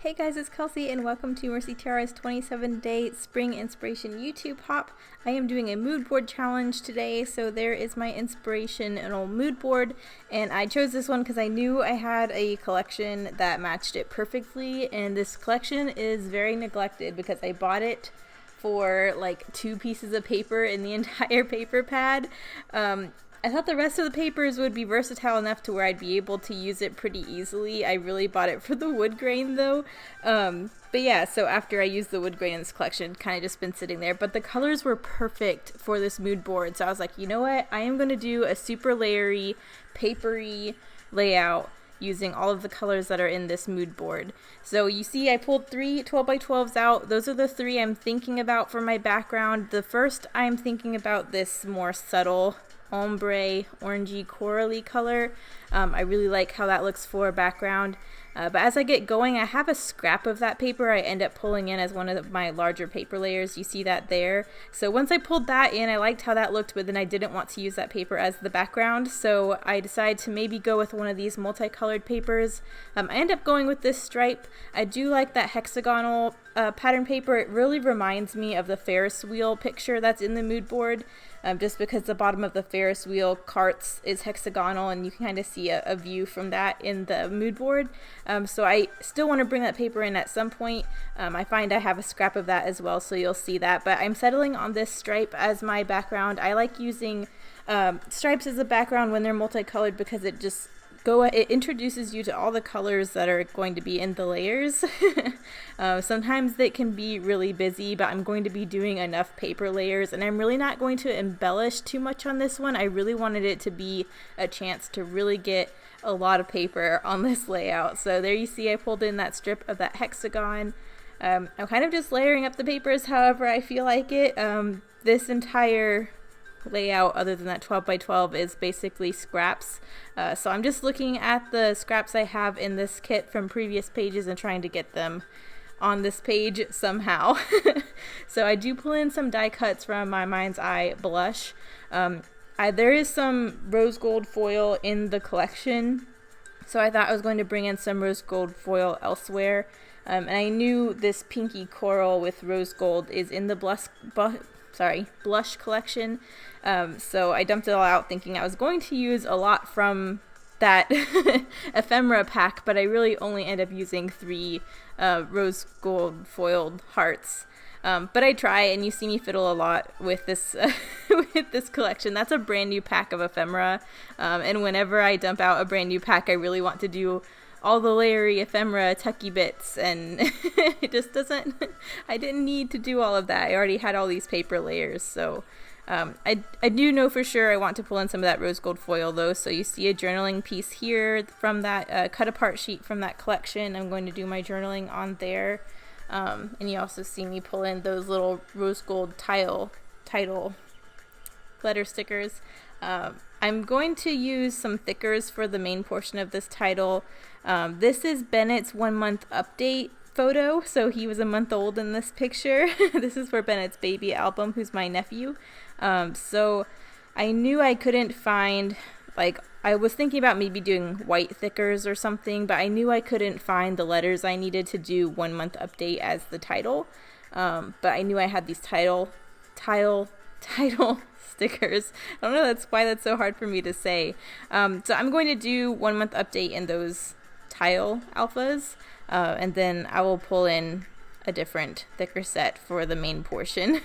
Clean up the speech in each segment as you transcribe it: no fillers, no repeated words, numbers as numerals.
Hey guys, it's Kelsey and welcome to Mercy Tiara's 27-day spring inspiration YouTube hop. I am doing a mood board challenge today, so there is my inspirational mood board, and I chose this one because I knew I had a collection that matched it perfectly, and this collection is very neglected because I bought it for like 2 pieces of paper in the entire paper pad. I thought the rest of the papers would be versatile enough to where I'd be able to use it pretty easily. I really bought it for the wood grain though. But yeah, so after I used the wood grain in this collection, kind of just been sitting there. But the colors were perfect for this mood board. So I was like, you know what? I am going to do a super layery, papery layout using all of the colors that are in this mood board. So you see I pulled 3 12x12s out. Those are the 3 I'm thinking about for my background. The first I'm thinking about this more subtle ombre orangey corally color. I really like how that looks for a background. But as I get going, I have a scrap of that paper I end up pulling in as one of my larger paper layers. You see that there. So once I pulled that in, I liked how that looked, but then I didn't want to use that paper as the background. So I decided to maybe go with one of these multicolored papers. I end up going with this stripe. I do like that hexagonal pattern paper. It really reminds me of the Ferris wheel picture that's in the mood board. Just because the bottom of the Ferris wheel carts is hexagonal and you can kind of see a view from that in the mood board. So I still want to bring that paper in at some point. I find I have a scrap of that as well, so you'll see that. But I'm settling on this stripe as my background. I like using stripes as a background when they're multicolored because it introduces you to all the colors that are going to be in the layers. Sometimes they can be really busy, but I'm going to be doing enough paper layers, and I'm really not going to embellish too much on this one. I really wanted it to be a chance to really get a lot of paper on this layout. So there you see I pulled in that strip of that hexagon. I'm kind of just layering up the papers however I feel like it. This entire layout, other than that 12x12, is basically scraps. So I'm just looking at the scraps I have in this kit from previous pages and trying to get them on this page somehow. So I do pull in some die cuts from my Mind's Eye blush. There is some rose gold foil in the collection, so I thought I was going to bring in some rose gold foil elsewhere. And I knew this pinky coral with rose gold is in the blush collection. So I dumped it all out thinking I was going to use a lot from that ephemera pack, but I really only end up using 3 rose gold foiled hearts. But I try, and you see me fiddle a lot with this with this collection. That's a brand new pack of ephemera, and whenever I dump out a brand new pack, I really want to do all the layery ephemera tucky bits, and it just doesn't, I didn't need to do all of that. I already had all these paper layers. So I do know for sure I want to pull in some of that rose gold foil though. So you see a journaling piece here from that cut apart sheet from that collection. I'm going to do my journaling on there. And you also see me pull in those little rose gold title letter stickers. I'm going to use some thickers for the main portion of this title. This is Bennett's 1-month update photo, so he was a month old in this picture. This is for Bennett's baby album, who's my nephew. So I knew I couldn't find, I was thinking about maybe doing white thickers or something, but I knew I couldn't find the letters I needed to do 1-month update as the title. But I knew I had these title stickers. I don't know, that's why that's so hard for me to say. So I'm going to do 1-month update in those tile alphas, and then I will pull in a different thicker set for the main portion.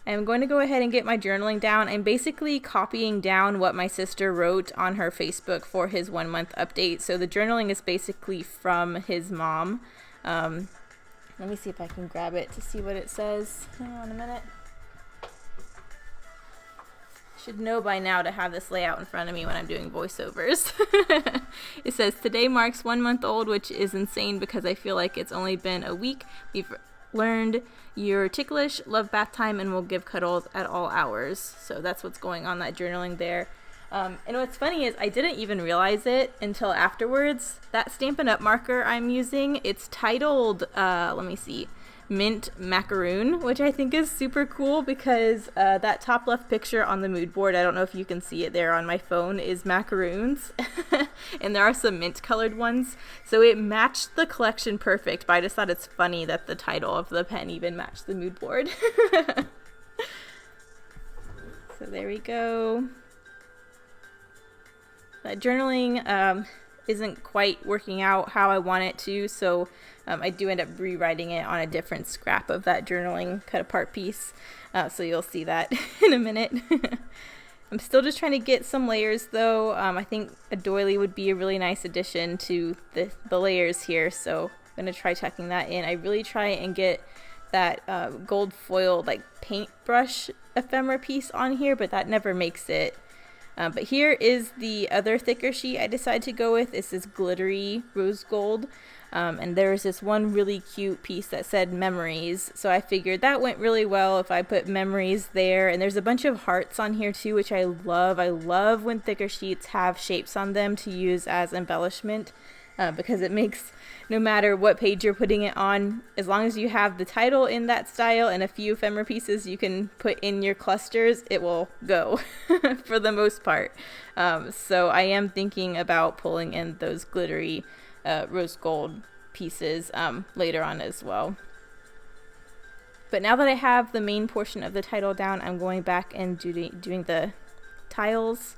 I'm going to go ahead and get my journaling down. I'm basically copying down what my sister wrote on her Facebook for his 1-month update. So the journaling is basically from his mom. Let me see if I can grab it to see what it says. Hang on a minute. Should know by now to have this layout in front of me when I'm doing voiceovers. It says, today marks 1 month old, which is insane because I feel like it's only been a week. We've learned you're ticklish, love bath time, and will give cuddles at all hours. So that's what's going on that journaling there. And what's funny is I didn't even realize it until afterwards. That Stampin' Up marker I'm using, it's titled, let me see, mint macaroon, which I think is super cool because that top left picture on the mood board, I don't know if you can see it there on my phone, is macaroons. And there are some mint colored ones. So it matched the collection perfect, but I just thought it's funny that the title of the pen even matched the mood board. So there we go. Journaling isn't quite working out how I want it to, so I do end up rewriting it on a different scrap of that journaling cut apart piece, so you'll see that in a minute. I'm still just trying to get some layers though. I think a doily would be a really nice addition to the layers here, so I'm going to try tucking that in. I really try and get that gold foil like paintbrush ephemera piece on here, but that never makes it. But here is the other thicker sheet I decided to go with. It's this glittery rose gold. And there's this one really cute piece that said memories. So I figured that went really well if I put memories there. And there's a bunch of hearts on here too, which I love. I love when thicker sheets have shapes on them to use as embellishment. Because it makes, no matter what page you're putting it on, as long as you have the title in that style and a few ephemera pieces you can put in your clusters, it will go for the most part. So I am thinking about pulling in those glittery rose gold pieces later on as well. But now that I have the main portion of the title down, I'm going back and doing the tiles.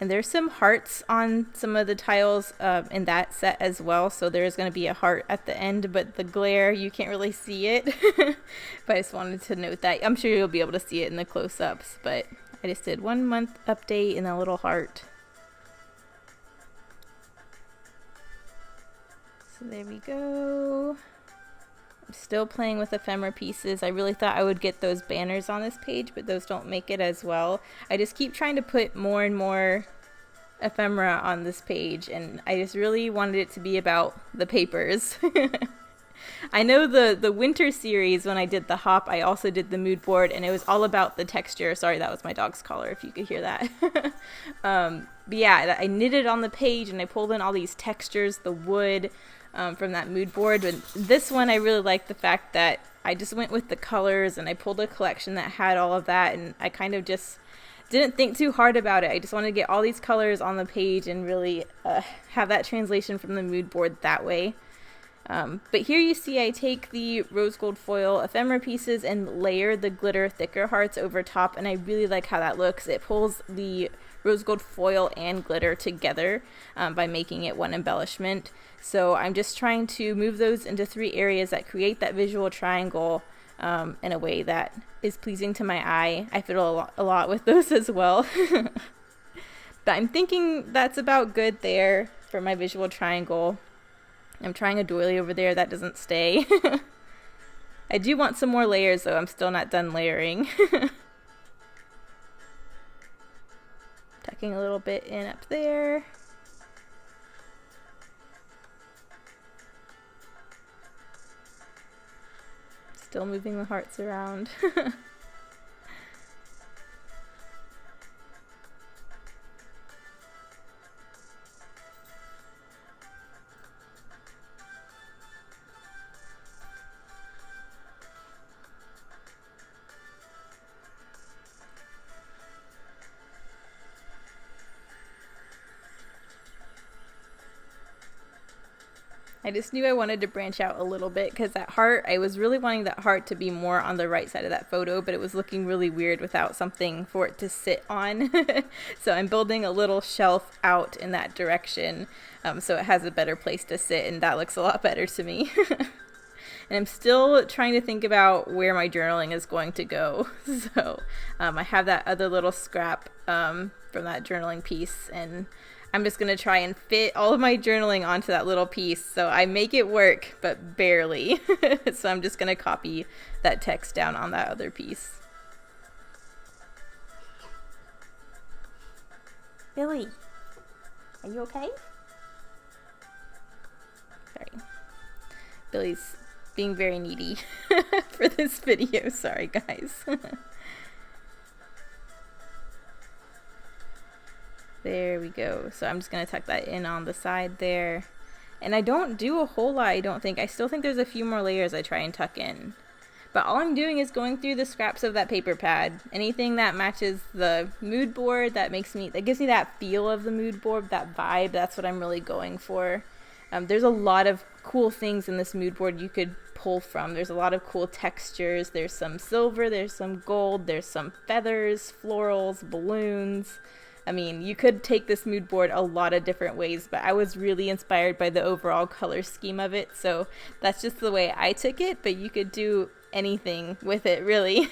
And there's some hearts on some of the tiles in that set as well. So there's going to be a heart at the end, but the glare, you can't really see it. But I just wanted to note that. I'm sure you'll be able to see it in the close-ups, but I just did 1 month update and a little heart. So there we go. I'm still playing with ephemera pieces. I really thought I would get those banners on this page, but those don't make it as well. I just keep trying to put more and more ephemera on this page, and I just really wanted it to be about the papers. I know the winter series, when I did the hop, I also did the mood board, and it was all about the texture. Sorry, that was my dog's collar, if you could hear that. But yeah, I knitted on the page, and I pulled in all these textures, the wood, from that mood board. But this one I really like the fact that I just went with the colors and I pulled a collection that had all of that, and I kind of just didn't think too hard about it. I just wanted to get all these colors on the page and really have that translation from the mood board that way. But here you see I take the rose gold foil ephemera pieces and layer the glitter thicker hearts over top, and I really like how that looks. It pulls the rose gold foil and glitter together by making it one embellishment. So I'm just trying to move those into 3 areas that create that visual triangle in a way that is pleasing to my eye. I fiddle a lot with those as well. But I'm thinking that's about good there for my visual triangle. I'm trying a doily over there, that doesn't stay. I do want some more layers though, I'm still not done layering. Tucking a little bit in up there. Still moving the hearts around. I just knew I wanted to branch out a little bit because that heart, I was really wanting that heart to be more on the right side of that photo, but it was looking really weird without something for it to sit on. So I'm building a little shelf out in that direction so it has a better place to sit, and that looks a lot better to me. And I'm still trying to think about where my journaling is going to go. So I have that other little scrap from that journaling piece, and I'm just going to try and fit all of my journaling onto that little piece. So I make it work, but barely. So I'm just going to copy that text down on that other piece. Billy, are you okay? Sorry. Billy's being very needy for this video. Sorry, guys. There we go. So I'm just going to tuck that in on the side there. And I don't do a whole lot, I don't think. I still think there's a few more layers I try and tuck in. But all I'm doing is going through the scraps of that paper pad. Anything that matches the mood board, that gives me that feel of the mood board, that vibe, that's what I'm really going for. There's a lot of cool things in this mood board you could pull from. There's a lot of cool textures. There's some silver, there's some gold, there's some feathers, florals, balloons. I mean, you could take this mood board a lot of different ways, but I was really inspired by the overall color scheme of it, so that's just the way I took it, but you could do anything with it, really.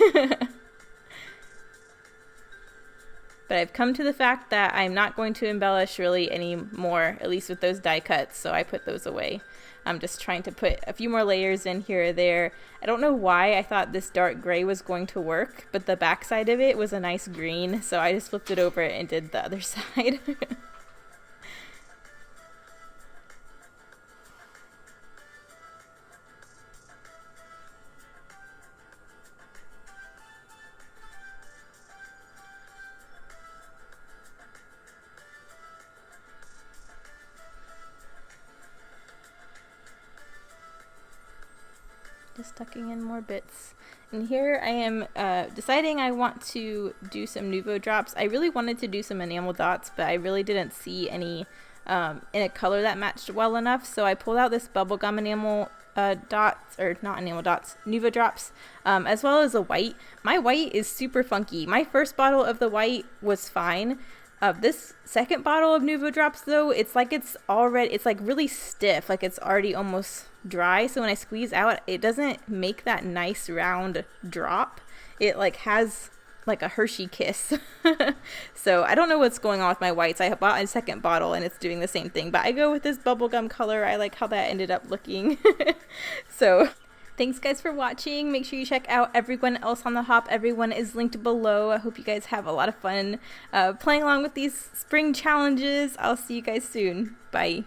But I've come to the fact that I'm not going to embellish really anymore, at least with those die cuts, so I put those away. I'm just trying to put a few more layers in here or there. I don't know why I thought this dark gray was going to work, but the back side of it was a nice green, so I just flipped it over and did the other side. Just tucking in more bits. And here I am deciding I want to do some Nuvo drops. I really wanted to do some enamel dots, but I really didn't see any in a color that matched well enough. So I pulled out this bubblegum enamel dots, or not enamel dots, Nuvo drops, as well as a white. My white is super funky. My first bottle of the white was fine. This second bottle of Nuvo drops though, it's like really stiff, like it's already almost dry, so when I squeeze out, it doesn't make that nice round drop. It like has like a Hershey kiss. So I don't know what's going on with my whites. I bought a second bottle and it's doing the same thing, but I go with this bubblegum color. I like how that ended up looking. So thanks guys for watching. Make sure you check out everyone else on the hop. Everyone is linked below. I hope you guys have a lot of fun playing along with these spring challenges. I'll see you guys soon. Bye.